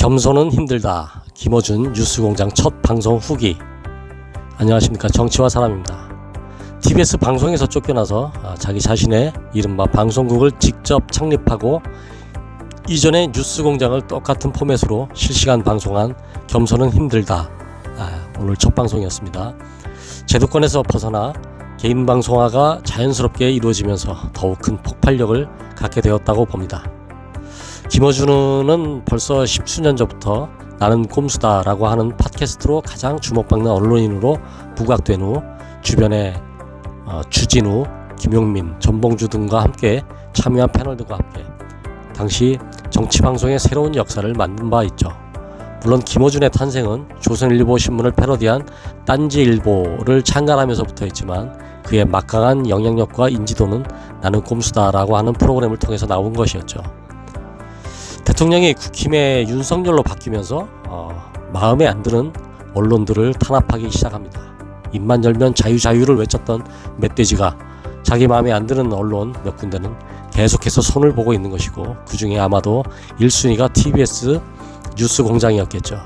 겸손은 힘들다. 김어준 뉴스공장 첫 방송 후기. 안녕하십니까, 정치와 사람입니다. TBS 방송에서 쫓겨나서 자기 자신의 이른바 방송국을 직접 창립하고 이전에 뉴스공장을 똑같은 포맷으로 실시간 방송한 겸손은 힘들다. 오늘 첫 방송이었습니다. 제도권에서 벗어나 개인 방송화가 자연스럽게 이루어지면서 더욱 큰 폭발력을 갖게 되었다고 봅니다. 김어준은 벌써 10수년 전부터 나는 꼼수다 라고 하는 팟캐스트로 가장 주목받는 언론인으로 부각된 후 주변에 주진우, 김용민, 전봉주 등과 함께 참여한 패널들과 함께 당시 정치방송의 새로운 역사를 만든 바 있죠. 물론 김어준의 탄생은 조선일보 신문을 패러디한 딴지일보를 창간하면서부터 했지만 그의 막강한 영향력과 인지도는 나는 꼼수다 라고 하는 프로그램을 통해서 나온 것이었죠. 대통령이 국힘의 윤석열로 바뀌면서 마음에 안 드는 언론들을 탄압하기 시작합니다. 입만 열면 자유를 외쳤던 멧돼지가 자기 마음에 안 드는 언론 몇 군데는 계속해서 손을 보고 있는 것이고, 그 중에 아마도 1순위가 TBS 뉴스공장이었겠죠.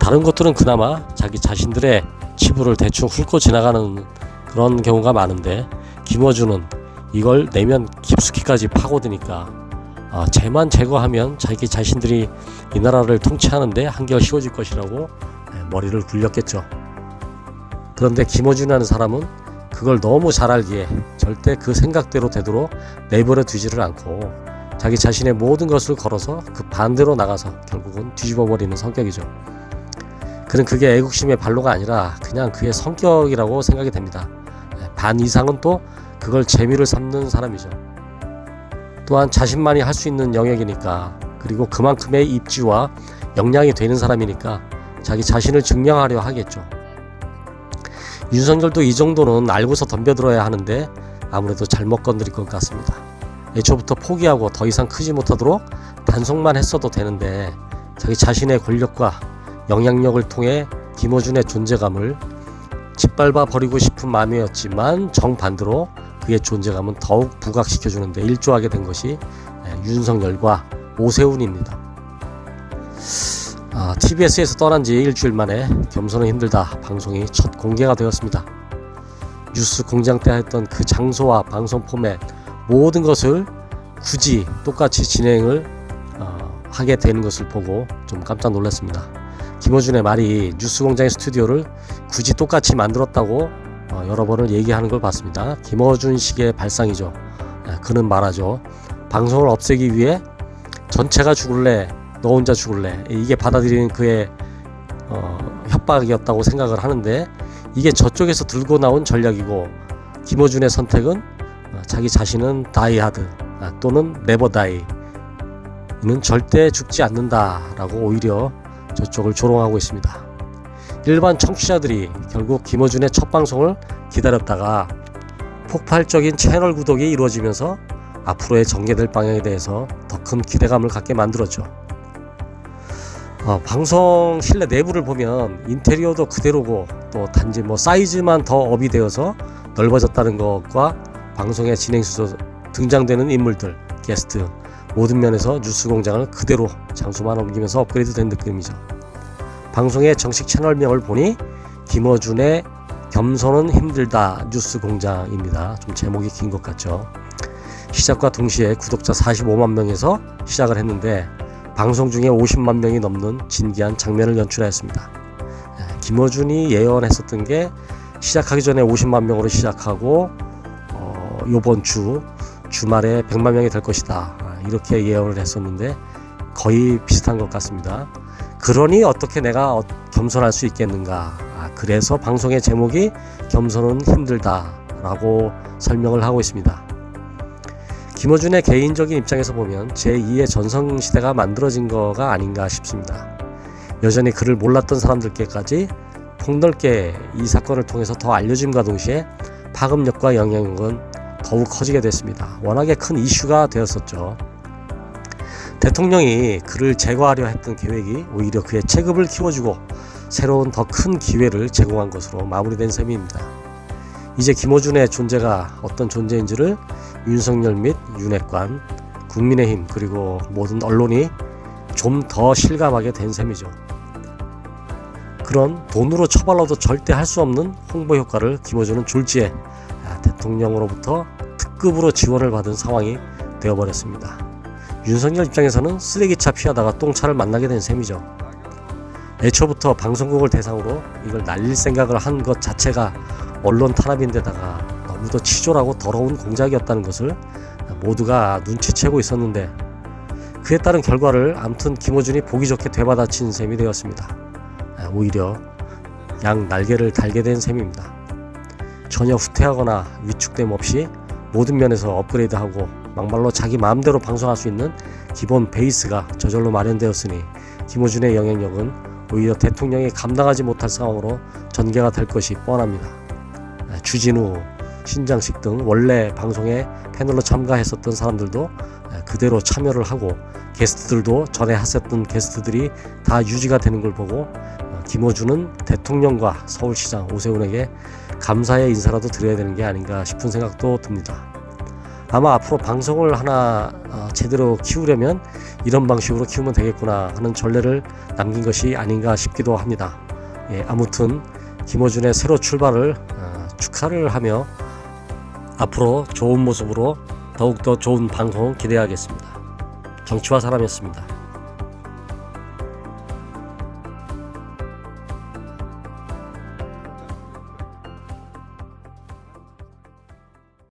다른 것들은 그나마 자기 자신들의 치부를 대충 훑고 지나가는 그런 경우가 많은데, 김어준은 이걸 내면 깊숙이까지 파고드니까 쟤만 제거하면 자기 자신들이 이 나라를 통치하는데 한결 쉬워질 것이라고 머리를 굴렸겠죠. 그런데 김어준이라는 사람은 그걸 너무 잘 알기에 절대 그 생각대로 되도록 내버려 두지를 않고 자기 자신의 모든 것을 걸어서 그 반대로 나가서 결국은 뒤집어버리는 성격이죠. 그는 그게 애국심의 발로가 아니라 그냥 그의 성격이라고 생각이 됩니다. 반 이상은 또 그걸 재미를 삼는 사람이죠. 또한 자신만이 할 수 있는 영역이니까, 그리고 그만큼의 입지와 역량이 되는 사람이니까 자기 자신을 증명하려 하겠죠. 윤석열도 이 정도는 알고서 덤벼들어야 하는데 아무래도 잘못 건드릴 것 같습니다. 애초부터 포기하고 더 이상 크지 못하도록 단속만 했어도 되는데 자기 자신의 권력과 영향력을 통해 김어준의 존재감을 짓밟아 버리고 싶은 마음이었지만 정반대로 그의 존재감은 더욱 부각시켜주는데 일조하게 된 것이 윤석열과 오세훈입니다. TBS에서 떠난 지 일주일 만에 겸손은 힘들다 방송이 첫 공개가 되었습니다. 뉴스 공장 때 했던 그 장소와 방송 포맷 모든 것을 굳이 똑같이 진행을 하게 되는 것을 보고 좀 깜짝 놀랐습니다. 김어준의 말이 뉴스공장의 스튜디오를 굳이 똑같이 만들었다고 여러 번을 얘기하는 걸 봤습니다. 김어준식의 발상이죠. 그는 말하죠. 방송을 없애기 위해 전체가 죽을래, 너 혼자 죽을래, 이게 받아들이는 그의 협박이었다고 생각을 하는데, 이게 저쪽에서 들고 나온 전략이고, 김어준의 선택은 자기 자신은 die hard 또는 never die, 이는 절대 죽지 않는다 라고 오히려 저쪽을 조롱하고 있습니다. 일반 청취자들이 결국 김어준의 첫 방송을 기다렸다가 폭발적인 채널 구독이 이루어지면서 앞으로의 전개될 방향에 대해서 더 큰 기대감을 갖게 만들었죠. 방송 실내 내부를 보면 인테리어도 그대로고, 또 단지 사이즈만 더 업이 되어서 넓어졌다는 것과 방송의 진행수로 등장되는 인물들, 게스트 모든 면에서 뉴스공장을 그대로 장소만 옮기면서 업그레이드된 느낌이죠. 방송의 정식 채널명을 보니 김어준의 겸손은 힘들다 뉴스공장입니다. 좀 제목이 긴 것 같죠. 시작과 동시에 구독자 45만 명에서 시작을 했는데 방송 중에 50만 명이 넘는 진기한 장면을 연출했습니다. 김어준이 예언했었던 게 시작하기 전에 50만 명으로 시작하고 이번 주말에 100만 명이 될 것이다, 이렇게 예언을 했었는데 거의 비슷한 것 같습니다. 그러니 어떻게 내가 겸손할 수 있겠는가. 그래서 방송의 제목이 겸손은 힘들다 라고 설명을 하고 있습니다. 김어준의 개인적인 입장에서 보면 제2의 전성시대가 만들어진 거가 아닌가 싶습니다. 여전히 그를 몰랐던 사람들께까지 폭넓게 이 사건을 통해서 더 알려짐과 동시에 파급력과 영향력은 더욱 커지게 됐습니다. 워낙에 큰 이슈가 되었었죠. 대통령이 그를 제거하려 했던 계획이 오히려 그의 체급을 키워주고 새로운 더 큰 기회를 제공한 것으로 마무리된 셈입니다. 이제 김어준의 존재가 어떤 존재인지를 윤석열 및 윤핵관, 국민의힘 그리고 모든 언론이 좀 더 실감하게 된 셈이죠. 그런 돈으로 처발라도 절대 할 수 없는 홍보 효과를 김어준은 졸지에 대통령으로부터 특급으로 지원을 받은 상황이 되어버렸습니다. 윤석열 입장에서는 쓰레기차 피하다가 똥차를 만나게 된 셈이죠. 애초부터 방송국을 대상으로 이걸 날릴 생각을 한 것 자체가 언론 탄압인데다가 너무도 치졸하고 더러운 공작이었다는 것을 모두가 눈치채고 있었는데, 그에 따른 결과를 아무튼 김어준이 보기 좋게 되받아친 셈이 되었습니다. 오히려 양 날개를 달게 된 셈입니다. 전혀 후퇴하거나 위축됨 없이 모든 면에서 업그레이드하고 막말로 자기 마음대로 방송할 수 있는 기본 베이스가 저절로 마련되었으니 김어준의 영향력은 오히려 대통령이 감당하지 못할 상황으로 전개가 될 것이 뻔합니다. 주진우, 신장식 등 원래 방송에 패널로 참가했었던 사람들도 그대로 참여를 하고, 게스트들도 전에 하셨던 게스트들이 다 유지가 되는 걸 보고 김어준은 대통령과 서울시장 오세훈에게 감사의 인사라도 드려야 되는 게 아닌가 싶은 생각도 듭니다. 아마 앞으로 방송을 하나 제대로 키우려면 이런 방식으로 키우면 되겠구나 하는 전례를 남긴 것이 아닌가 싶기도 합니다. 아무튼 김어준의 새로 출발을 축하를 하며 앞으로 좋은 모습으로 더욱더 좋은 방송 기대하겠습니다. 정치와 사람이었습니다.